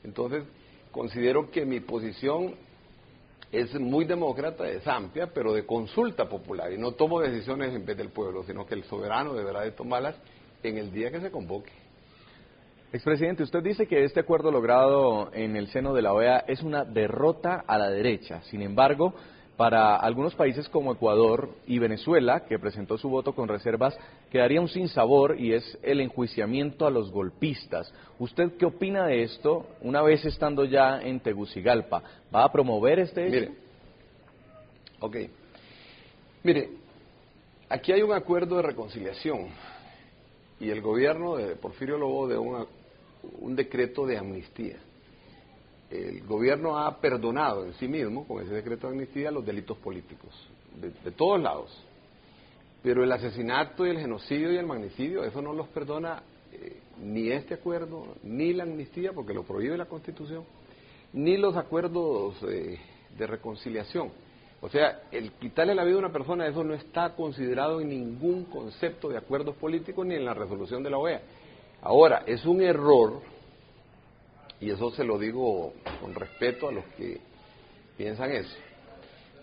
Entonces, considero que mi posición es muy demócrata, es amplia, pero de consulta popular, y no tomo decisiones en vez del pueblo, sino que el soberano deberá de tomarlas en el día que se convoque. Expresidente, usted dice que este acuerdo logrado en el seno de la OEA es una derrota a la derecha. Sin embargo, para algunos países como Ecuador y Venezuela, que presentó su voto con reservas, quedaría un sinsabor y es el enjuiciamiento a los golpistas. ¿Usted qué opina de esto una vez estando ya en Tegucigalpa? ¿Va a promover este hecho? Mire, aquí hay un acuerdo de reconciliación y el gobierno de Porfirio Lobo de un decreto de amnistía. El gobierno ha perdonado en sí mismo, con ese decreto de amnistía, los delitos políticos, de todos lados. Pero el asesinato y el genocidio y el magnicidio, eso no los perdona ni este acuerdo, ni la amnistía, porque lo prohíbe la Constitución, ni los acuerdos de reconciliación. O sea, el quitarle la vida a una persona, eso no está considerado en ningún concepto de acuerdos políticos ni en la resolución de la OEA. Ahora, es un error, y eso se lo digo con respeto a los que piensan eso,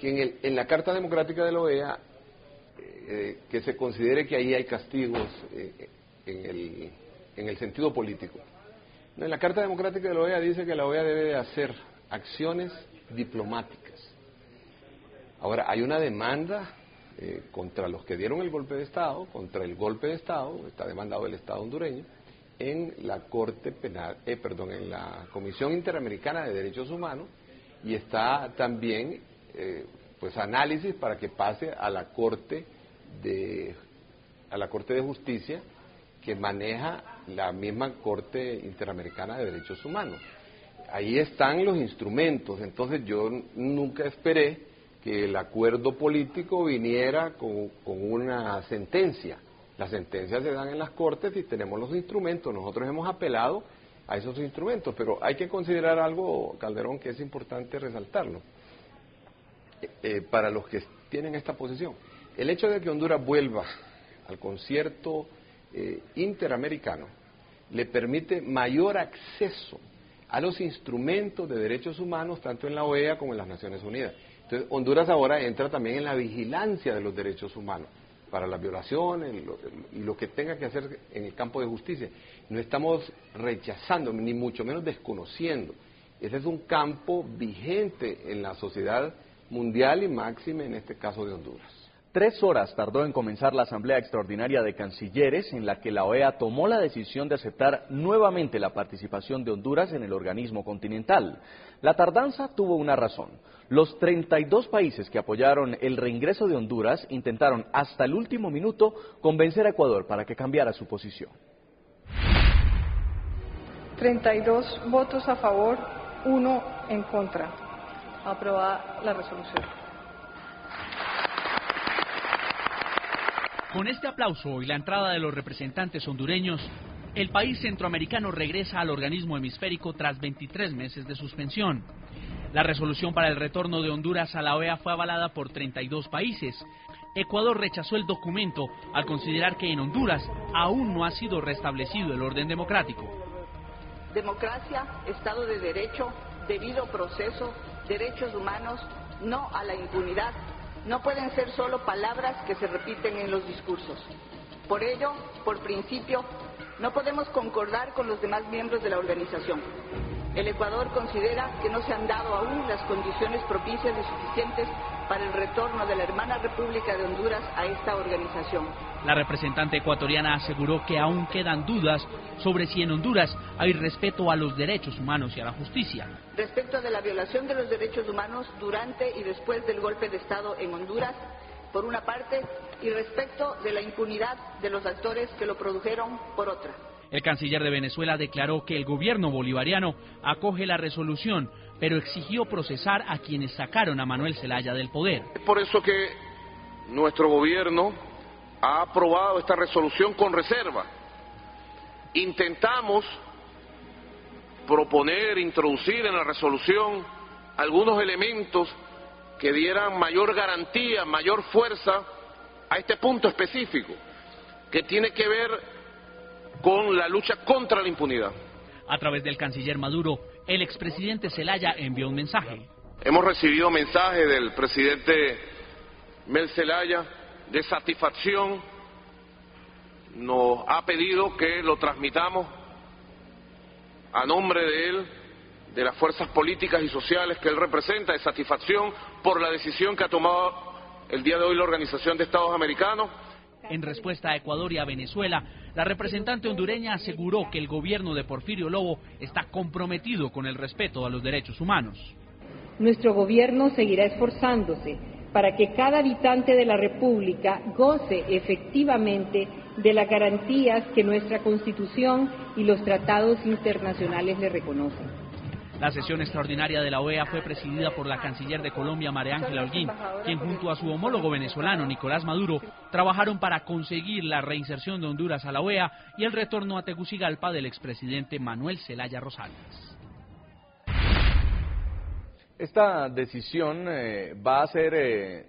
que en la Carta Democrática de la OEA, que se considere que ahí hay castigos en el sentido político. En la Carta Democrática de la OEA dice que la OEA debe de hacer acciones diplomáticas. Ahora, hay una demanda contra los que dieron el golpe de Estado, contra el golpe de Estado, está demandado el Estado hondureño, en la Corte Penal, en la Comisión Interamericana de Derechos Humanos, y está también pues análisis para que pase a la Corte de Justicia que maneja la misma Corte Interamericana de Derechos Humanos. Ahí están los instrumentos. Entonces yo nunca esperé que el acuerdo político viniera con una sentencia. Las sentencias se dan en las cortes y tenemos los instrumentos. Nosotros hemos apelado a esos instrumentos, pero hay que considerar algo, Calderón, que es importante resaltarlo para los que tienen esta posición. El hecho de que Honduras vuelva al concierto interamericano le permite mayor acceso a los instrumentos de derechos humanos, tanto en la OEA como en las Naciones Unidas. Entonces, Honduras ahora entra también en la vigilancia de los derechos humanos para las violaciones y lo que tenga que hacer en el campo de justicia. No estamos rechazando, ni mucho menos desconociendo. Ese es un campo vigente en la sociedad mundial y máxime en este caso de Honduras. 3 horas tardó en comenzar la Asamblea Extraordinaria de Cancilleres, en la que la OEA tomó la decisión de aceptar nuevamente la participación de Honduras en el organismo continental. La tardanza tuvo una razón. Los 32 países que apoyaron el reingreso de Honduras intentaron hasta el último minuto convencer a Ecuador para que cambiara su posición. 32 votos a favor, 1 en contra. Aprobada la resolución. Con este aplauso y la entrada de los representantes hondureños, el país centroamericano regresa al organismo hemisférico tras 23 meses de suspensión. La resolución para el retorno de Honduras a la OEA fue avalada por 32 países. Ecuador rechazó el documento al considerar que en Honduras aún no ha sido restablecido el orden democrático. Democracia, Estado de Derecho, debido proceso, derechos humanos, no a la impunidad, no pueden ser solo palabras que se repiten en los discursos. Por ello, por principio, no podemos concordar con los demás miembros de la organización. El Ecuador considera que no se han dado aún las condiciones propicias y suficientes para el retorno de la hermana República de Honduras a esta organización. La representante ecuatoriana aseguró que aún quedan dudas sobre si en Honduras hay respeto a los derechos humanos y a la justicia. Respecto de la violación de los derechos humanos durante y después del golpe de Estado en Honduras, por una parte, y respecto de la impunidad de los actores que lo produjeron, por otra. El canciller de Venezuela declaró que el gobierno bolivariano acoge la resolución, pero exigió procesar a quienes sacaron a Manuel Zelaya del poder. Es por eso que nuestro gobierno ha aprobado esta resolución con reserva. Intentamos proponer, introducir en la resolución algunos elementos que dieran mayor garantía, mayor fuerza a este punto específico, que tiene que ver con la lucha contra la impunidad. A través del canciller Maduro, El expresidente Zelaya envió un mensaje. Hemos recibido mensajes del presidente Mel Zelaya de satisfacción. Nos ha pedido que lo transmitamos a nombre de él, de las fuerzas políticas y sociales que él representa, de satisfacción por la decisión que ha tomado el día de hoy la Organización de Estados Americanos. En respuesta a Ecuador y a Venezuela, la representante hondureña aseguró que el gobierno de Porfirio Lobo está comprometido con el respeto a los derechos humanos. Nuestro gobierno seguirá esforzándose para que cada habitante de la República goce efectivamente de las garantías que nuestra Constitución y los tratados internacionales le reconocen. La sesión extraordinaria de la OEA fue presidida por la canciller de Colombia, María Ángela Holguín, quien junto a su homólogo venezolano, Nicolás Maduro, trabajaron para conseguir la reinserción de Honduras a la OEA y el retorno a Tegucigalpa del expresidente Manuel Zelaya Rosales. Esta decisión va a ser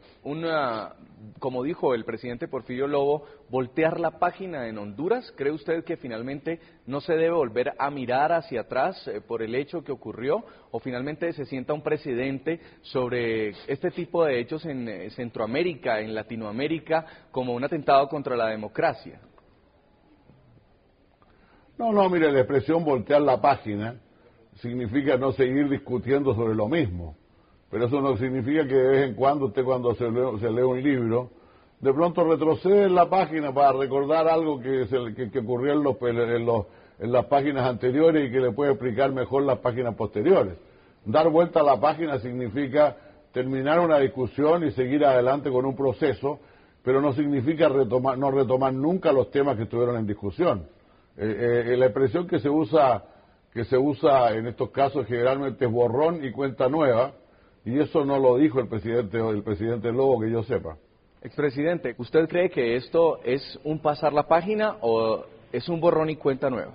como dijo el presidente Porfirio Lobo, voltear la página en Honduras. ¿Cree usted que finalmente no se debe volver a mirar hacia atrás por el hecho que ocurrió? ¿O finalmente se sienta un precedente sobre este tipo de hechos en Centroamérica, en Latinoamérica, como un atentado contra la democracia? No, mire, la expresión voltear la página significa no seguir discutiendo sobre lo mismo, pero eso no significa que de vez en cuando usted, cuando se lee un libro, de pronto retrocede en la página para recordar algo que ocurrió en las páginas anteriores y que le puede explicar mejor las páginas posteriores. Dar vuelta a la página significa terminar una discusión y seguir adelante con un proceso, pero no significa no retomar nunca los temas que estuvieron en discusión. La expresión que se usa en estos casos generalmente es borrón y cuenta nueva, y eso no lo dijo el presidente Lobo, que yo sepa. Expresidente, ¿usted cree que esto es un pasar la página o es un borrón y cuenta nueva?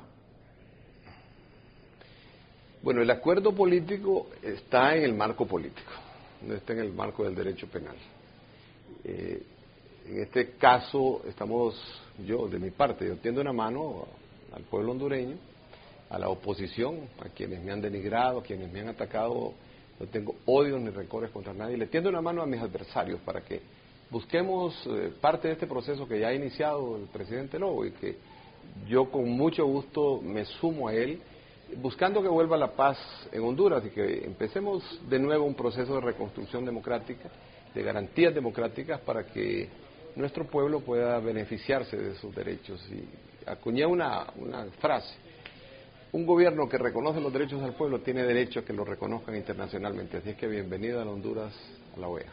Bueno, el acuerdo político está en el marco político, no está en el marco del derecho penal. En este caso yo de mi parte, yo tiendo una mano al pueblo hondureño, a la oposición, a quienes me han denigrado, a quienes me han atacado. No tengo odio ni rencores contra nadie. Le tiendo una mano a mis adversarios para que busquemos parte de este proceso que ya ha iniciado el presidente Lobo y que yo con mucho gusto me sumo a él, buscando que vuelva la paz en Honduras y que empecemos de nuevo un proceso de reconstrucción democrática, de garantías democráticas para que nuestro pueblo pueda beneficiarse de sus derechos. Y acuñé una frase: un gobierno que reconoce los derechos del pueblo tiene derecho a que lo reconozcan internacionalmente. Así es que bienvenido a Honduras a la OEA.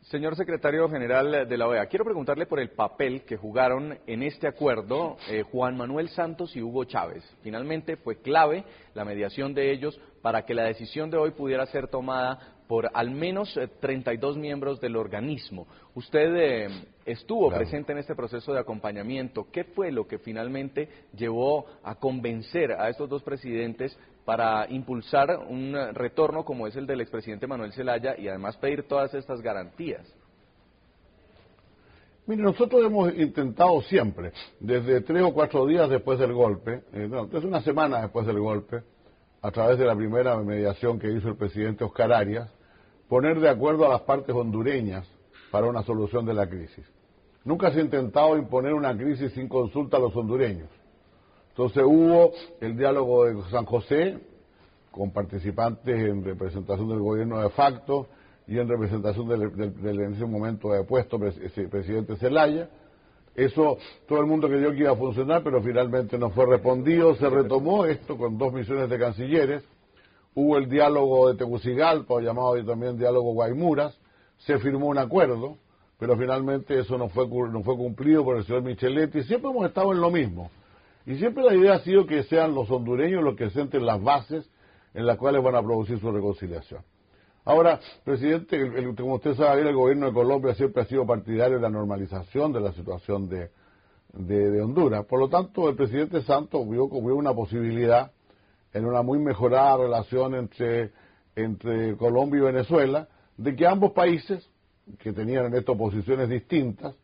Señor secretario general de la OEA, quiero preguntarle por el papel que jugaron en este acuerdo Juan Manuel Santos y Hugo Chávez. Finalmente fue clave la mediación de ellos para que la decisión de hoy pudiera ser tomada por al menos 32 miembros del organismo. Usted estuvo presente en este proceso de acompañamiento. ¿Qué fue lo que finalmente llevó a convencer a estos dos presidentes para impulsar un retorno como es el del expresidente Manuel Zelaya y además pedir todas estas garantías? Mire, nosotros hemos intentado siempre, desde 3 o 4 días después del golpe, desde una semana después del golpe, a través de la primera mediación que hizo el presidente Oscar Arias, poner de acuerdo a las partes hondureñas para una solución de la crisis. Nunca se ha intentado imponer una crisis sin consulta a los hondureños. Entonces hubo el diálogo de San José, con participantes en representación del gobierno de facto y en representación del en ese momento depuesto presidente Zelaya. Eso todo el mundo creyó que iba a funcionar, pero finalmente no fue respondido. Se retomó esto con 2 misiones de cancilleres. Hubo el diálogo de Tegucigalpa, o llamado también diálogo Guaymuras. Se firmó un acuerdo, pero finalmente eso no fue cumplido por el señor Micheletti. Siempre hemos estado en lo mismo. Y siempre la idea ha sido que sean los hondureños los que sienten las bases en las cuales van a producir su reconciliación. Ahora, presidente, como usted sabe, el gobierno de Colombia siempre ha sido partidario de la normalización de la situación de Honduras. Por lo tanto, el presidente Santos vio una posibilidad en una muy mejorada relación entre Colombia y Venezuela, de que ambos países, que tenían en esto posiciones distintas,